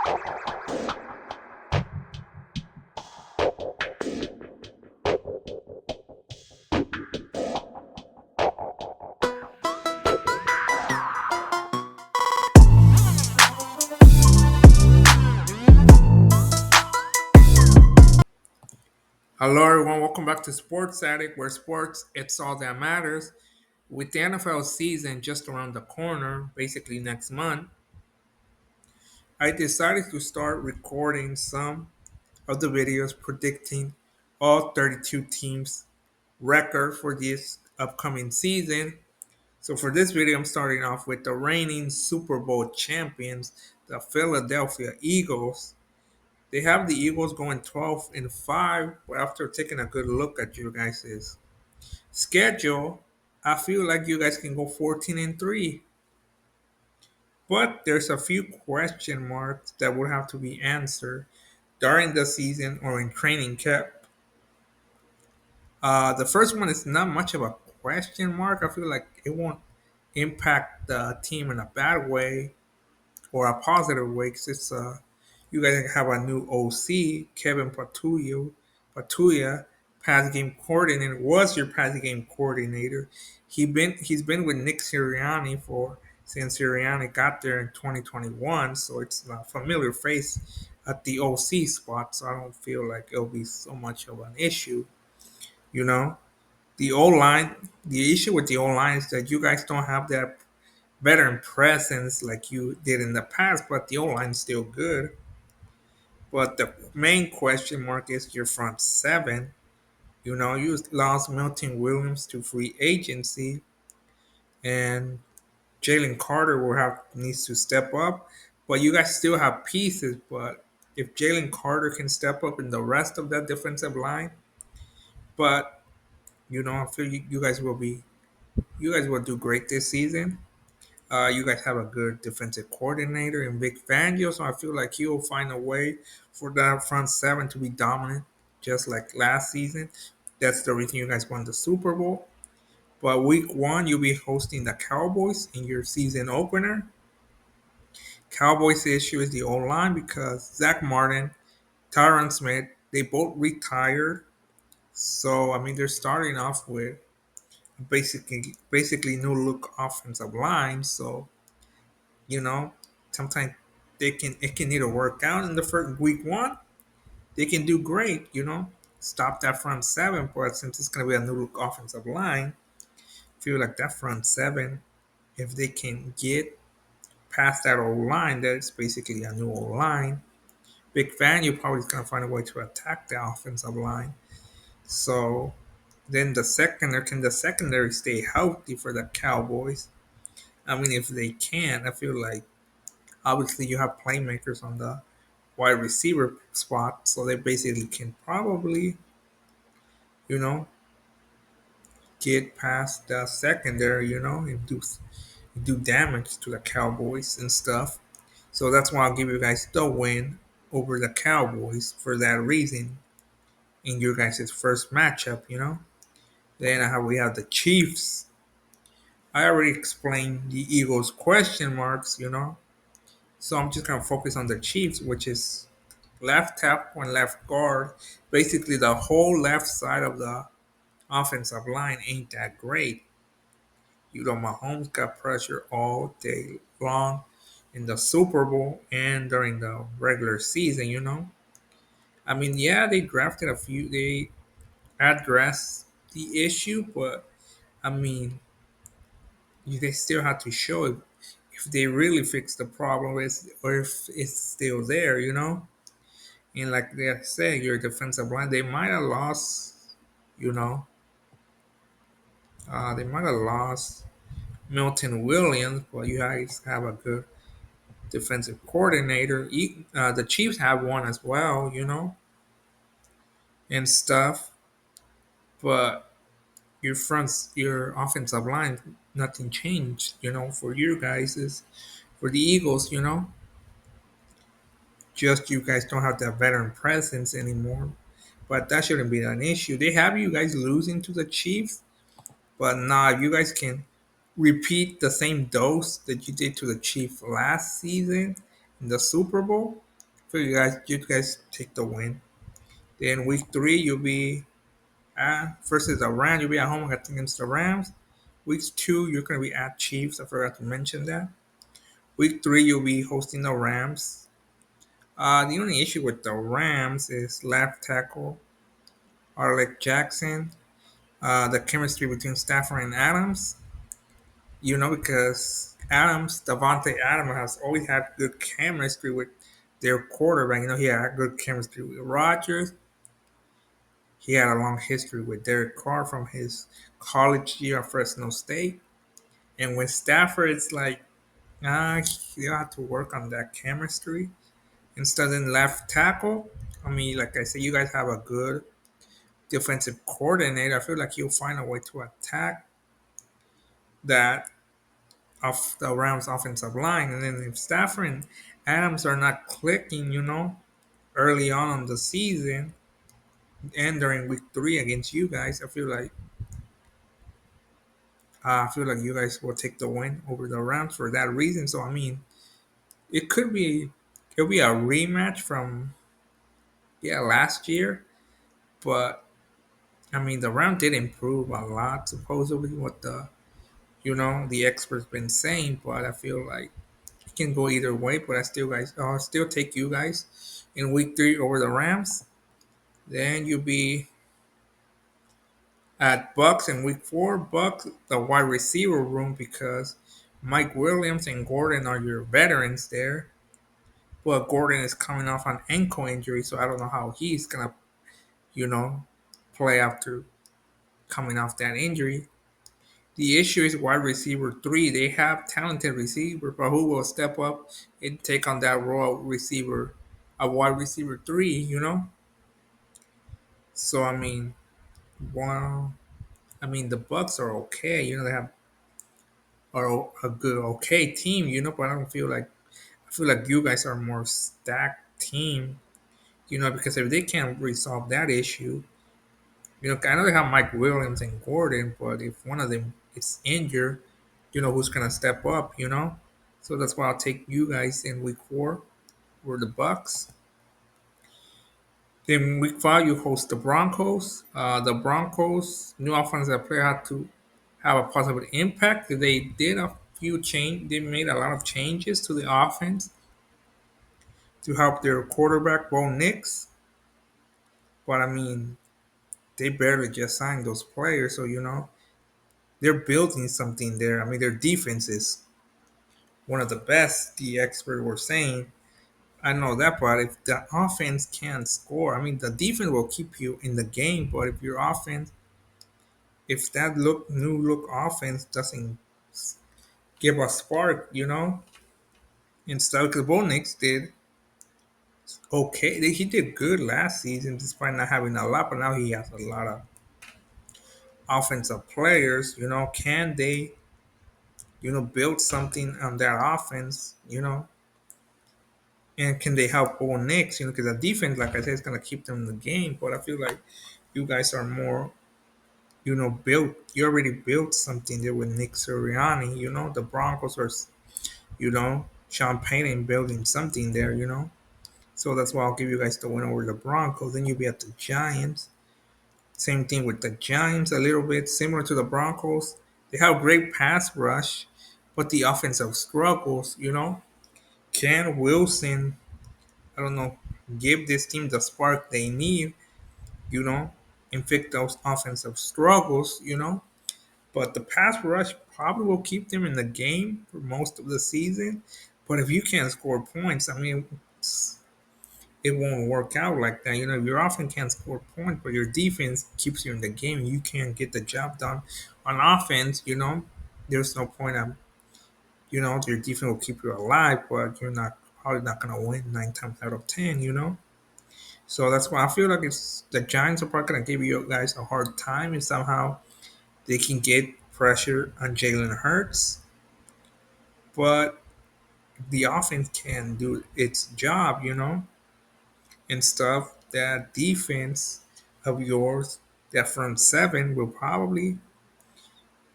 Hello, everyone. Welcome back to Sports Addict, where sports it's all that matters. With the NFL season just around the corner, basically next month, I decided to start recording some of the videos predicting all 32 teams' record for this upcoming season. So for this video, I'm starting off with the reigning Super Bowl champions, the Philadelphia Eagles. They have the Eagles going 12-5, but after taking a good look at you guys' schedule, I feel like you guys can go 14-3. But there's a few question marks that would have to be answered during the season or in training camp. The first one is not much of a question mark. I feel like it won't impact the team in a bad way or a positive way because it's you guys have a new OC, Kevin Patuya, pass game coordinator, was your pass game coordinator. He's been with Nick Sirianni for since Sirianni got there in 2021, so it's a familiar face at the OC spot. So I don't feel like it'll be so much of an issue. You know, the O line. The issue with the O line is that you guys don't have that veteran presence like you did in the past, but the O line's still good. But the main question mark is your front seven. You know, you lost Milton Williams to free agency, and Jalen Carter will have needs to step up. But you guys still have pieces. But if Jalen Carter can step up in the rest of that defensive line, but I feel you guys will do great this season. You guys have a good defensive coordinator in Vic Fangio, so I feel like he'll find a way for that front seven to be dominant, just like last season. That's the reason you guys won the Super Bowl. But week one, you'll be hosting the Cowboys in your season opener. Cowboys' issue is the O line because Zach Martin, Tyron Smith, they both retired. So I mean, they're starting off with basically new look offensive line. So you know, sometimes it can either work out in the first week one, they can do great, stop that front seven. But since it's gonna be a new look offensive line, I feel like that front seven, if they can get past that old line, that's basically a new old line. Big fan, you're probably gonna find a way to attack the offensive line. So then can the secondary stay healthy for the Cowboys? I mean, if they can, I feel like obviously you have playmakers on the wide receiver spot, so they basically can probably, you know, get past the secondary, and do damage to the Cowboys and stuff. So that's why I'll give you guys the win over the Cowboys for that reason in your guys' first matchup. Then we have the Chiefs. I already explained the Eagles question marks. So I'm just gonna focus on the Chiefs, which is left tackle and left guard. Basically, the whole left side of the offensive line ain't that great. Mahomes got pressure all day long in the Super Bowl and during the regular season. I mean, yeah, they drafted they addressed the issue, but I mean, they still have to show if they really fix the problem or if it's still there. And like they say, your defensive line, they might have lost, you know, they might have lost Milton Williams, but you guys have a good defensive coordinator. The Chiefs have one as well, and stuff. But your offensive line, nothing changed, for you guys is for the Eagles. Just you guys don't have that veteran presence anymore. But that shouldn't be an issue. They have you guys losing to the Chiefs, but nah, if you guys can repeat the same dose that you did to the Chiefs last season in the Super Bowl, So you guys take the win. Then week three, you'll be versus the Rams. You'll be at home against the Rams. Week two, you're gonna be at Chiefs. I forgot to mention that. Week three, you'll be hosting the Rams. The only issue with the Rams is left tackle Arlec Jackson. The chemistry between Stafford and Adams. Because Devontae Adams has always had good chemistry with their quarterback. He had good chemistry with Rodgers. He had a long history with Derek Carr from his college year at Fresno State. And with Stafford, it's like, you have to work on that chemistry. Instead of left tackle, I mean, like I said, you guys have a good defensive coordinator. I feel like he'll find a way to attack that of the Rams offensive line. And then if Stafford and Adams are not clicking, early on in the season and during week three against you guys, I feel like you guys will take the win over the Rams for that reason. So I mean, it could be a rematch from last year, but I mean the Rams did improve a lot supposedly what the experts been saying, but I feel like it can go either way. But I'll still take you guys in week three over the Rams. Then you'll be at Bucks in week four. Bucks the wide receiver room because Mike Williams and Gordon are your veterans there. Well, Gordon is coming off an ankle injury, so I don't know how he's gonna, you know, play after coming off that injury. The issue is wide receiver three. They have talented receiver, but who will step up and take on that role a wide receiver three? So I mean, well, I mean the Bucks are okay. They are a good okay team. But I feel like you guys are more stacked team. Because if they can't resolve that issue, I know they have Mike Williams and Gordon, but if one of them is injured, who's gonna step up? So that's why I'll take you guys in week four or the Bucks. Then week five, you host the Broncos. The Broncos, new offensive player had to have a positive impact. They did a few change. They made a lot of changes to the offense to help their quarterback, Bo Nix. But I mean, they barely just signed those players, so they're building something there. I mean, their defense is one of the best. The experts were saying. I know that, but if the offense can't score, I mean, the defense will keep you in the game. But if that new look offense doesn't give a spark, instead, because Bo Nix did okay. He did good last season despite not having a lot, but now he has a lot of offensive players. Can they, build something on that offense? And can they help Bo Nix? Because the defense, like I said, is gonna keep them in the game. But I feel like you guys are more, built. You already built something there with Nick Sirianni. The Broncos are, Sean Payton building something there. So that's why I'll give you guys the win over the Broncos. Then you'll be at the Giants. Same thing with the Giants, a little bit similar to the Broncos. They have great pass rush, but the offensive struggles. Can Wilson, I don't know, give this team the spark they need, you know, inflict those offensive struggles, But the pass rush probably will keep them in the game for most of the season. But if you can't score points, I mean, it won't work out like that. Your offense can't score points, but your defense keeps you in the game. You can't get the job done on offense. There's no point of, your defense will keep you alive, but you're not probably not gonna win 9 times out of 10. So that's why I feel like it's the Giants are probably gonna give you guys a hard time if somehow they can get pressure on Jalen Hurts, but the offense can do its job, and stuff. That defense of yours, that front seven, will probably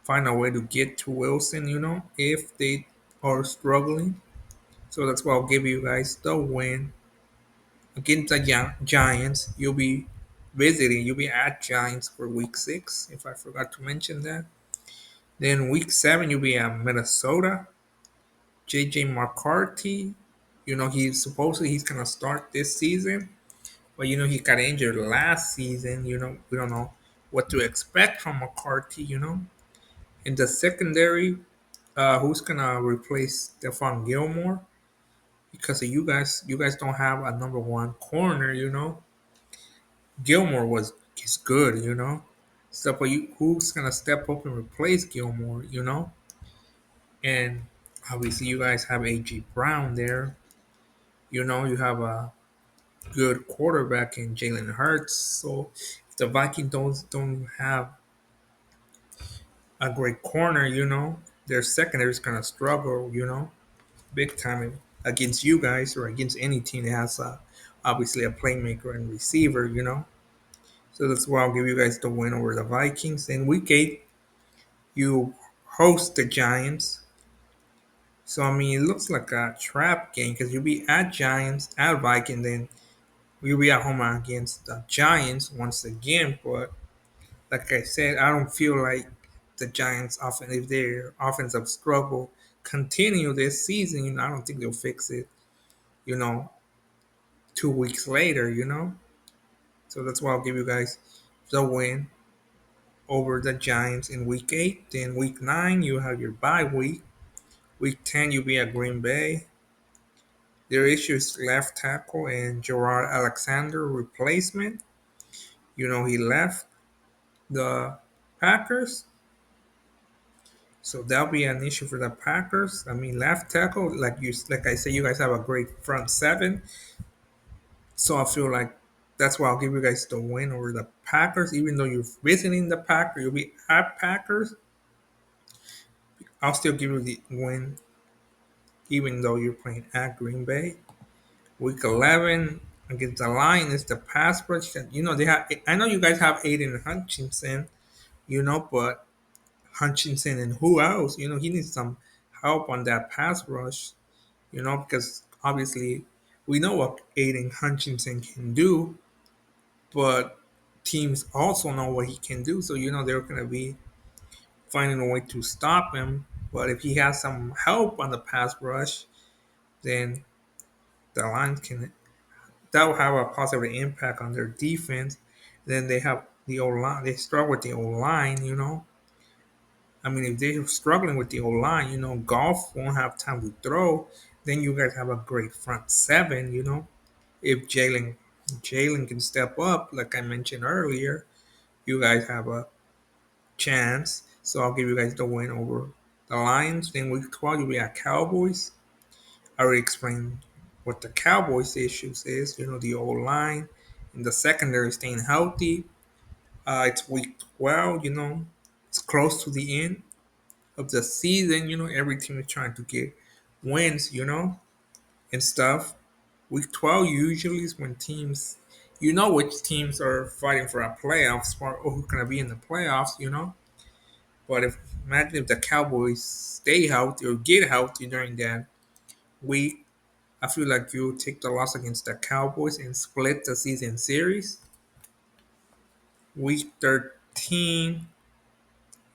find a way to get to Wilson, if they are struggling. So that's why I'll give you guys the win against the Giants. You'll be visiting. You'll be at Giants for week 6. If I forgot to mention that. Then week 7, you'll be at Minnesota. JJ McCarthy. He's gonna start this season, but he got injured last season. We don't know what to expect from McCarthy. In the secondary, who's gonna replace Stephon Gilmore? Because you guys don't have a number one corner. Gilmore is good. So, but who's gonna step up and replace Gilmore? And obviously you guys have AJ Brown there. You have a good quarterback in Jalen Hurts. So if the Vikings don't have a great corner, their secondary is gonna struggle. Big time against you guys or against any team that has obviously a playmaker and receiver. So that's why I'll give you guys the win over the Vikings. In week 8, you host the Giants. So I mean, it looks like a trap game because you'll be at Giants, at Viking, then we'll be at home against the Giants once again. But like I said, I don't feel like the Giants, often if their offensive struggle continue this season, I don't think they'll fix it. You know, 2 weeks later. So that's why I'll give you guys the win over the Giants in week 8. Then week 9, you have your bye week. Week 10, you'll be at Green Bay. Their issue is left tackle and Gerard Alexander replacement. He left the Packers. So that'll be an issue for the Packers. I mean, left tackle, like I said, you guys have a great front seven. So I feel like that's why I'll give you guys the win over the Packers. Even though you're visiting the Packers, you'll be at Packers. I'll still give you the win, even though you're playing at Green Bay. Week 11 against the Lions, the pass rush. They have. I know you guys have Aiden Hutchinson. But Hutchinson and who else? He needs some help on that pass rush. Because obviously we know what Aiden Hutchinson can do, but teams also know what he can do. So they're gonna be finding a way to stop him. But if he has some help on the pass rush, then the Lions can that will have a positive impact on their defense. Then they have the O line. They struggle with the O line. I mean, if they're struggling with the O line, Golf won't have time to throw. Then you guys have a great front seven. If Jalen can step up, like I mentioned earlier, you guys have a chance. So I'll give you guys the win over the Lions. Then week 12, you'll be at Cowboys. I already explained what the Cowboys' issues is. The O line and the secondary staying healthy. It's week 12. It's close to the end of the season. Every team is trying to get wins. And stuff. Week 12 usually is when teams, which teams are fighting for a playoff spot or who's gonna be in the playoffs. But imagine if the Cowboys stay healthy or get healthy during that week, I feel like you take the loss against the Cowboys and split the season series. Week 13,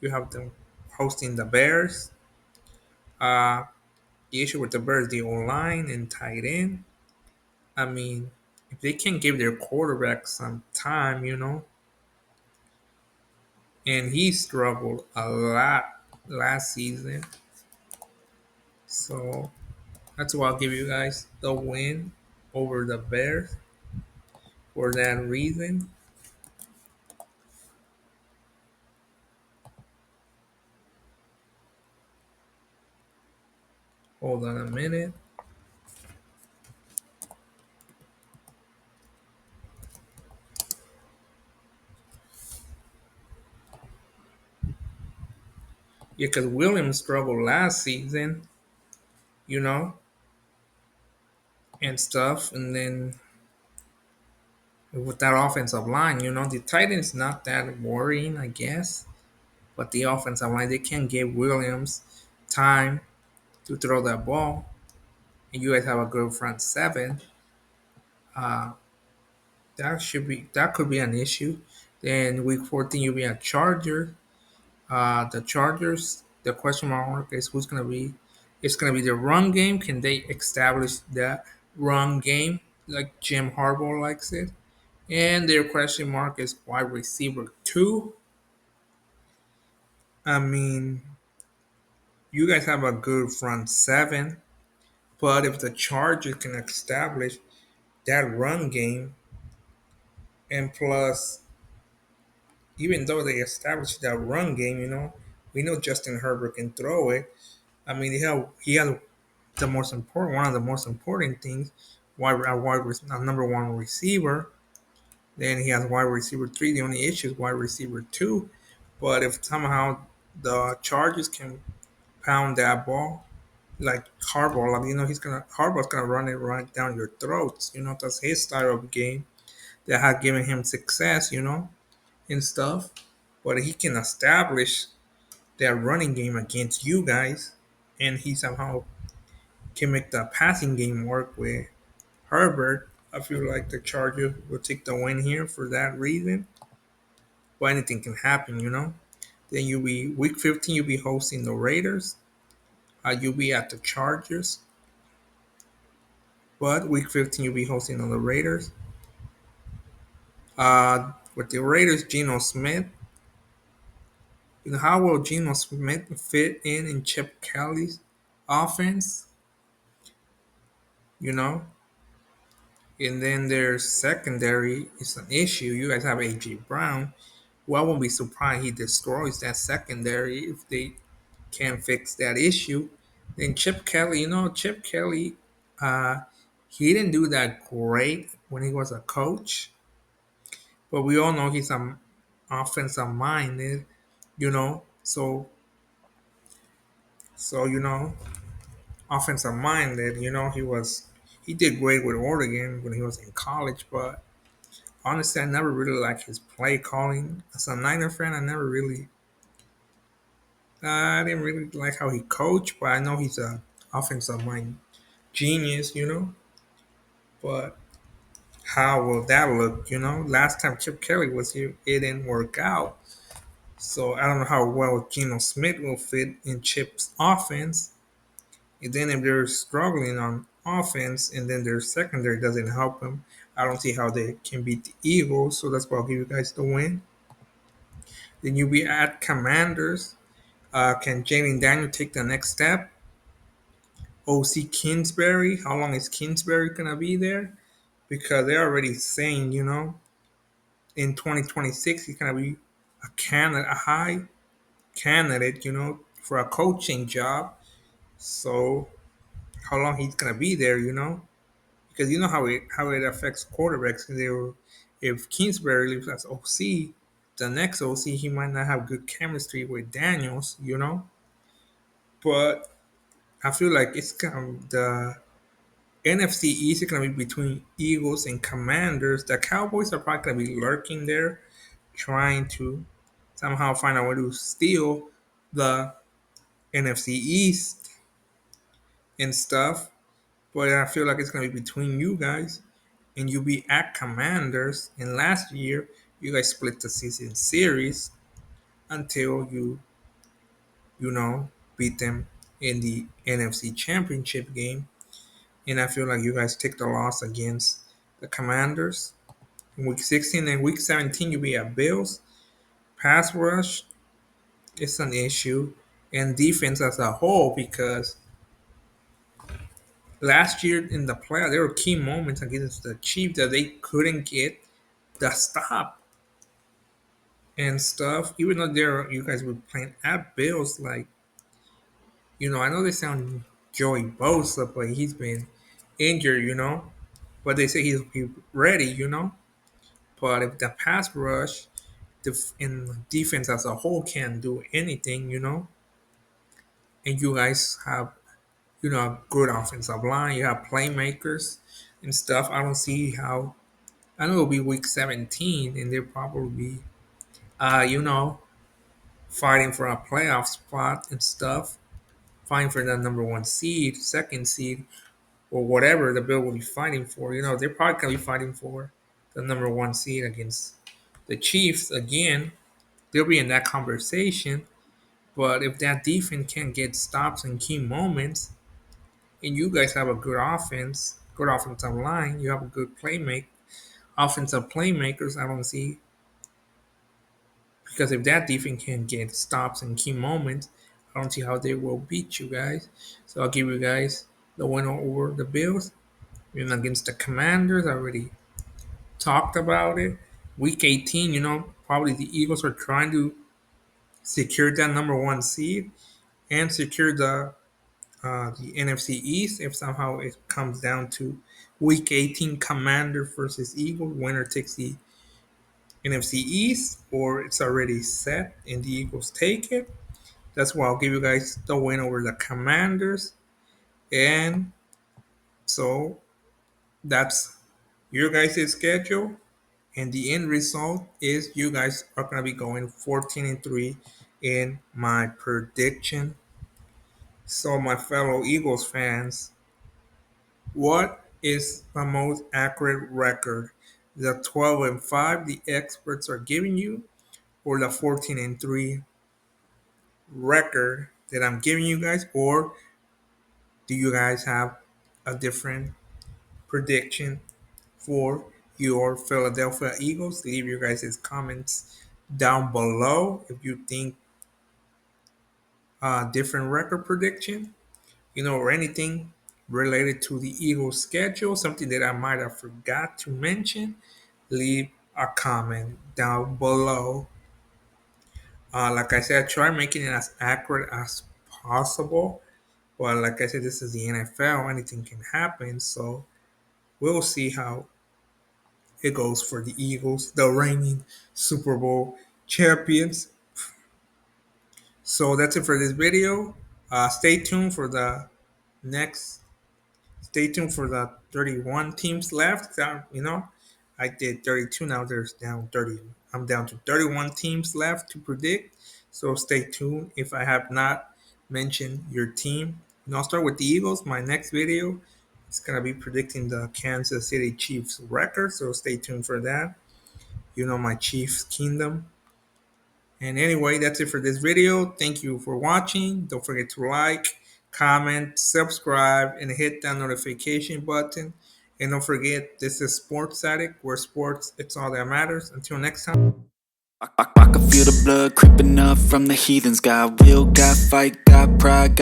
you have them hosting the Bears. Uh, the issue with the Bears, the online and tight end. I mean, if they can give their quarterback some time, and he struggled a lot last season. So that's why I'll give you guys the win over the Bears for that reason. Hold on a minute. Yeah, because Williams struggled last season, you know, and stuff. And then with that offensive line, the Titans not that worrying, I guess. But the offensive line, they can give Williams time to throw that ball. And you guys have a good front seven. Uh, that could be an issue. Then week 14 you'll be at Charger. The Chargers. The question mark is who's gonna be. It's gonna be the run game. Can they establish that run game like Jim Harbaugh likes it? And their question mark is wide receiver two. I mean, you guys have a good front seven, but if the Chargers can establish that run game, and plus, even though they established that run game, we know Justin Herbert can throw it. I mean, he had the most important one of the most important things, a number one receiver. Then he has wide receiver three. The only issue is wide receiver two. But if somehow the Chargers can pound that ball like Harbaugh, like Harbaugh's gonna run it right down your throats. That's his style of game that had given him success. And stuff. But he can establish that running game against you guys, and he somehow can make the passing game work with Herbert. I feel like the Chargers will take the win here for that reason. But anything can happen. Then you'll be week 15. You'll be hosting the Raiders. You'll be at the Chargers. But week 15, you'll be hosting on the Raiders. With the Raiders, Geno Smith. How will Geno Smith fit in Chip Kelly's offense? You know, and then their secondary is an issue. You guys have AJ Brown. Well, I won't be surprised he destroys that secondary if they can fix that issue. Then Chip Kelly, Chip Kelly, uh, he didn't do that great when he was a coach, but we all know he's an offensive minded, so offensive minded. He did great with Oregon when he was in college, but honestly, I never really liked his play calling. As a Niner fan, I didn't really like how he coached, but I know he's a offensive mind genius. But how will that look? Last time Chip Kelly was here, it didn't work out. So I don't know how well Geno Smith will fit in Chip's offense. And then if they're struggling on offense and then their secondary doesn't help them, I don't see how they can beat the Eagles. So that's why I'll give you guys the win. Then you'll be at Commanders. Can Jalen Daniel take the next step? OC Kingsbury, how long is Kingsbury gonna be there? Because they're already saying, in 2026 he's gonna be a high candidate, for a coaching job. So how long he's gonna be there? Because you know how it affects quarterbacks. If Kingsbury leaves as OC, the next OC he might not have good chemistry with Daniels. But I feel like it's kind of the NFC East is going to be between Eagles and Commanders. The Cowboys are probably going to be lurking there, trying to somehow find a way to steal the NFC East and stuff. But I feel like it's going to be between you guys, and you'll be at Commanders. And last year, you guys split the season series until you beat them in the NFC Championship game. And I feel like you guys take the loss against the Commanders. In week 16 and week 17, you'll be at Bills. Pass rush is an issue, and defense as a whole, because last year in the playoff, there were key moments against the Chiefs that they couldn't get the stop and stuff. Even though you guys were playing at Bills, like, I know they sound Joey Bosa, but he's been injured. But they say he's ready. But if the pass rush and defense as a whole can't do anything, and you guys have, a good offensive line, you have playmakers and stuff. I don't see how. I know it'll be week 17, and they'll probably be, uh, you know, fighting for a playoff spot and stuff, fighting for the number one seed, second seed. or whatever the Bill will be fighting for. They're probably gonna be fighting for the number one seed against the Chiefs again. They'll be in that conversation. But if that defense can't get stops in key moments, and you guys have a good offensive line, you have a good offensive playmakers, I don't see, because if that defense can get stops in key moments, I don't see how they will beat you guys. So I'll give you guys the win over the Bills. Against the Commanders, I already talked about it. Week 18, probably the Eagles are trying to secure that number one seed and secure the NFC East. If somehow it comes down to Week 18, Commander versus Eagles, winner takes the NFC East, or it's already set and the Eagles take it. That's why I'll give you guys the win over the Commanders. And so that's your guys' schedule. And the end result is you guys are going to be going 14-3 in my prediction. So, my fellow Eagles fans, what is the most accurate record? The 12-5 the experts are giving you, or the 14-3 record that I'm giving you guys, or do you guys have a different prediction for your Philadelphia Eagles? Leave your guys' comments down below if you think a different record prediction, or anything related to the Eagles schedule, something that I might have forgot to mention. Leave a comment down below. Like I said, try making it as accurate as possible. But like I said, this is the NFL. Anything can happen. So we'll see how it goes for the Eagles, the reigning Super Bowl champions. So that's it for this video. Stay tuned for the next. Stay tuned for the 31 teams left. I did 32. Now there's down 30. I'm down to 31 teams left to predict. So stay tuned. If I have not mentioned your team, I'll start with the Eagles. My next video is gonna be predicting the Kansas City Chiefs record. So stay tuned for that. My Chiefs Kingdom. And anyway, that's it for this video. Thank you for watching. Don't forget to like, comment, subscribe, and hit that notification button. And don't forget, this is Sports Addict, where sports, it's all that matters. Until next time. I can feel the blood creeping up from the heathens. Got will, got fight, got pride.